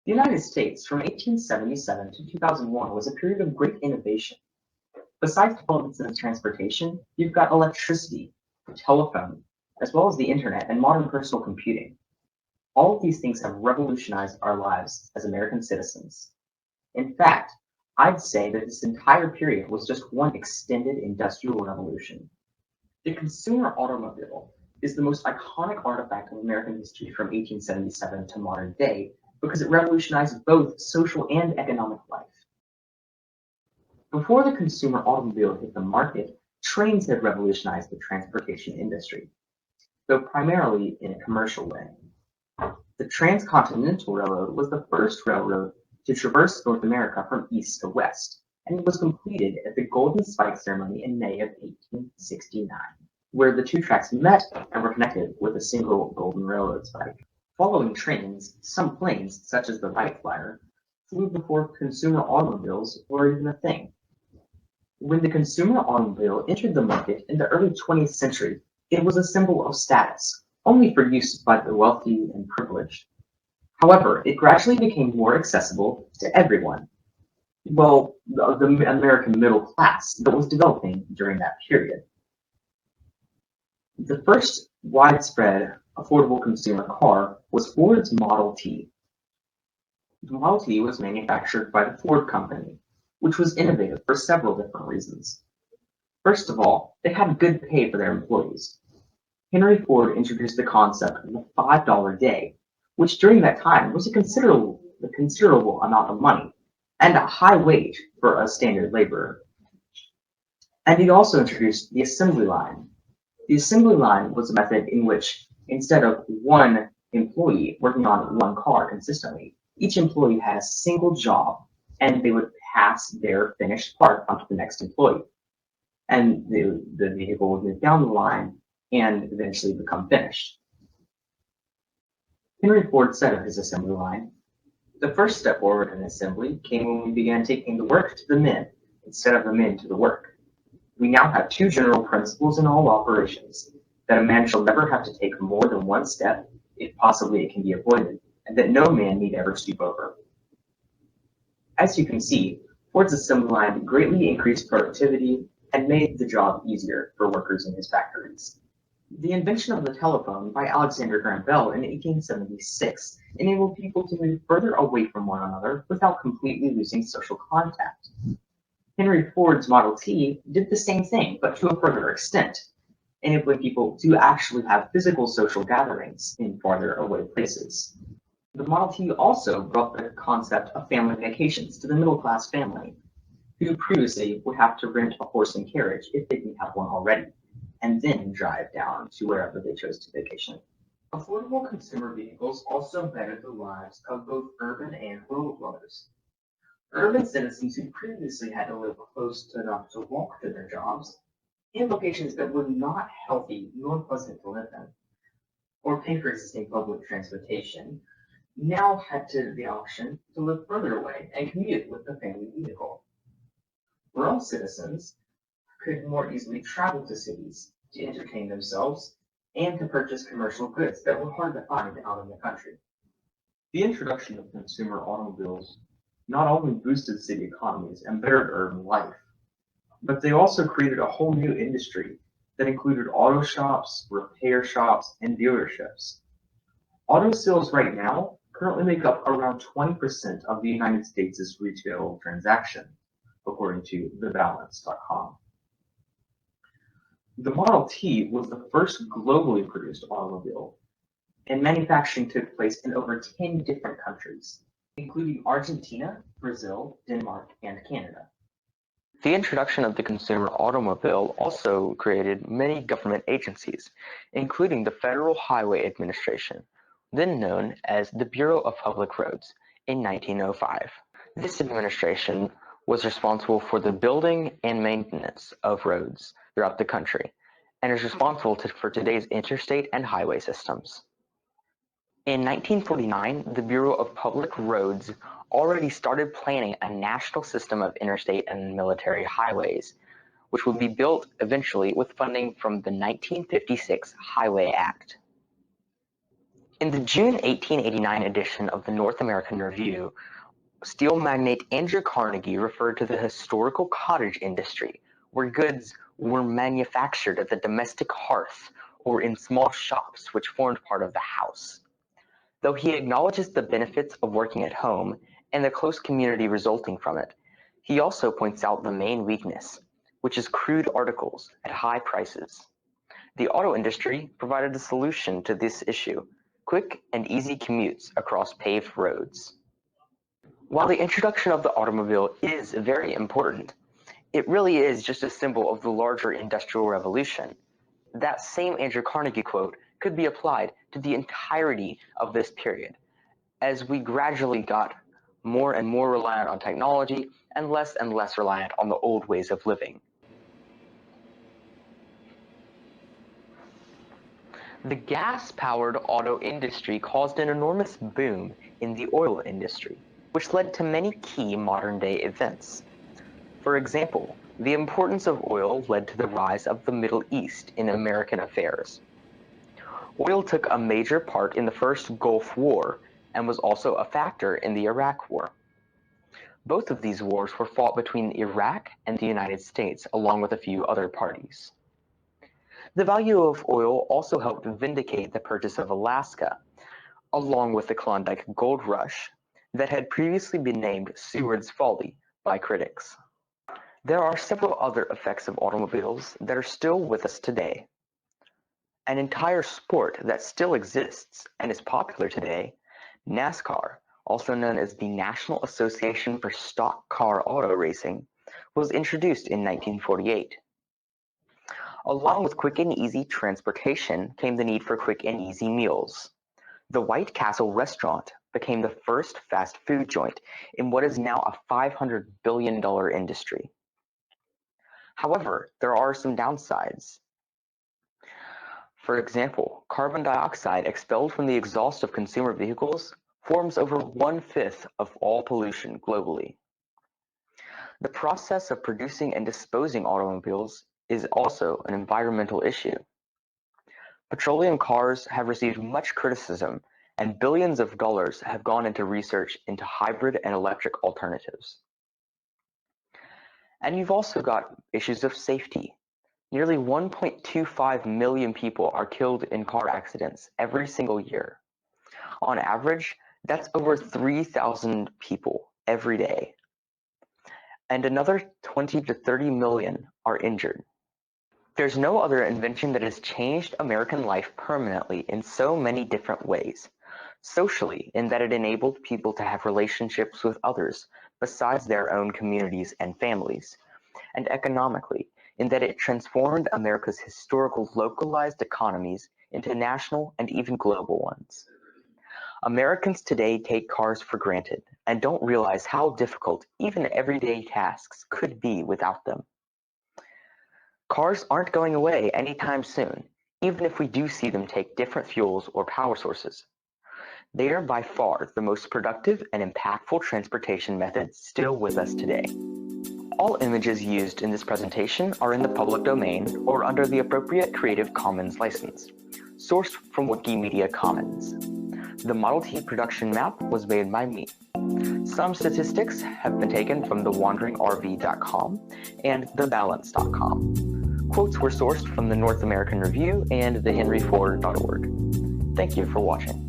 The United States from 1877 to 2001 was a period of great innovation. Besides developments in transportation, you've got electricity, the telephone, as well as the internet and modern personal computing. All of these things have revolutionized our lives as American citizens. In fact, I'd say that this entire period was just one extended industrial revolution. The consumer automobile is the most iconic artifact of American history from 1877 to modern day because it revolutionized both social and economic life. Before the consumer automobile hit the market, trains had revolutionized the transportation industry, though primarily in a commercial way. The Transcontinental Railroad was the first railroad to traverse North America from east to west, and it was completed at the Golden Spike Ceremony in May of 1869, where the two tracks met and were connected with a single golden railroad spike. Following trains, some planes, such as the Wright Flyer, flew before consumer automobiles were even a thing. When the consumer automobile entered the market in the early 20th century, it was a symbol of status, only for use by the wealthy and privileged. However, it gradually became more accessible to everyone. Well, the American middle class that was developing during that period. The first widespread affordable consumer car was Ford's Model T. The Model T was manufactured by the Ford Company, which was innovative for several different reasons. First of all, they had good pay for their employees. Henry Ford introduced the concept of the $5 day, which during that time was a considerable amount of money and a high wage for a standard laborer. And he also introduced the assembly line. The assembly line was a method in which, instead of one employee working on one car consistently, each employee had a single job, and they would pass their finished part onto the next employee. And the vehicle would move down the line and eventually become finished. Henry Ford said of his assembly line, "The first step forward in assembly came when we began taking the work to the men instead of the men to the work. We now have two general principles in all operations, that a man shall never have to take more than one step, if possibly it can be avoided, and that no man need ever stoop over." As you can see, Ford's assembly line greatly increased productivity and made the job easier for workers in his factories. The invention of the telephone by Alexander Graham Bell in 1876 enabled people to move further away from one another without completely losing social contact. Henry Ford's Model T did the same thing, but to a further extent, enabling people to actually have physical social gatherings in farther away places. The Model T also brought the concept of family vacations to the middle-class family, who previously would have to rent a horse and carriage if they didn't have one already, and then drive down to wherever they chose to vacation. Affordable consumer vehicles also bettered the lives of both urban and rural dwellers. Urban citizens who previously had to live close enough to walk to their jobs, in locations that were not healthy nor pleasant to live in, or pay for existing public transportation, now had the option to live further away and commute with the family vehicle. Rural citizens could more easily travel to cities to entertain themselves and to purchase commercial goods that were hard to find out in the country. The introduction of consumer automobiles not only boosted city economies and bettered urban life, but they also created a whole new industry that included auto shops, repair shops, and dealerships. Auto sales right now currently make up around 20% of the United States' retail transaction, according to thebalance.com. The Model T was the first globally produced automobile, and manufacturing took place in over 10 different countries, including Argentina, Brazil, Denmark, and Canada. The introduction of the consumer automobile also created many government agencies, including the Federal Highway Administration, then known as the Bureau of Public Roads, in 1905. This administration was responsible for the building and maintenance of roads throughout the country, and is responsible for today's interstate and highway systems. In 1949, the Bureau of Public Roads already started planning a national system of interstate and military highways, which would be built eventually with funding from the 1956 Highway Act. In the June 1889 edition of the North American Review, steel magnate Andrew Carnegie referred to the historical cottage industry, where goods were manufactured at the domestic hearth or in small shops which formed part of the house. Though he acknowledges the benefits of working at home and the close community resulting from it, he also points out the main weakness, which is crude articles at high prices. The auto industry provided a solution to this issue: quick and easy commutes across paved roads. While the introduction of the automobile is very important, it really is just a symbol of the larger Industrial Revolution. That same Andrew Carnegie quote could be applied to the entirety of this period, as we gradually got more and more reliant on technology and less reliant on the old ways of living. The gas-powered auto industry caused an enormous boom in the oil industry, which led to many key modern-day events. For example, the importance of oil led to the rise of the Middle East in American affairs. Oil took a major part in the First Gulf War and was also a factor in the Iraq War. Both of these wars were fought between Iraq and the United States, along with a few other parties. The value of oil also helped vindicate the purchase of Alaska, along with the Klondike Gold Rush, that had previously been named Seward's Folly by critics. There are several other effects of automobiles that are still with us today. An entire sport that still exists and is popular today, NASCAR, also known as the National Association for Stock Car Auto Racing, was introduced in 1948. Along with quick and easy transportation came the need for quick and easy meals. The White Castle restaurant became the first fast food joint in what is now a $500 billion industry. However, there are some downsides. For example, carbon dioxide expelled from the exhaust of consumer vehicles forms over 1/5 of all pollution globally. The process of producing and disposing automobiles is also an environmental issue. Petroleum cars have received much criticism, and billions of dollars have gone into research into hybrid and electric alternatives. And you've also got issues of safety. Nearly 1.25 million people are killed in car accidents every single year. On average, that's over 3,000 people every day. And another 20 to 30 million are injured. There's no other invention that has changed American life permanently in so many different ways. Socially, in that it enabled people to have relationships with others besides their own communities and families. And economically, in that it transformed America's historical localized economies into national and even global ones. Americans today take cars for granted and don't realize how difficult even everyday tasks could be without them. Cars aren't going away anytime soon, even if we do see them take different fuels or power sources. They are by far the most productive and impactful transportation method still with us today. All images used in this presentation are in the public domain or under the appropriate Creative Commons license, sourced from Wikimedia Commons. The Model T production map was made by me. Some statistics have been taken from thewanderingrv.com and thebalance.com. Quotes were sourced from the North American Review and thehenryford.org. Thank you for watching.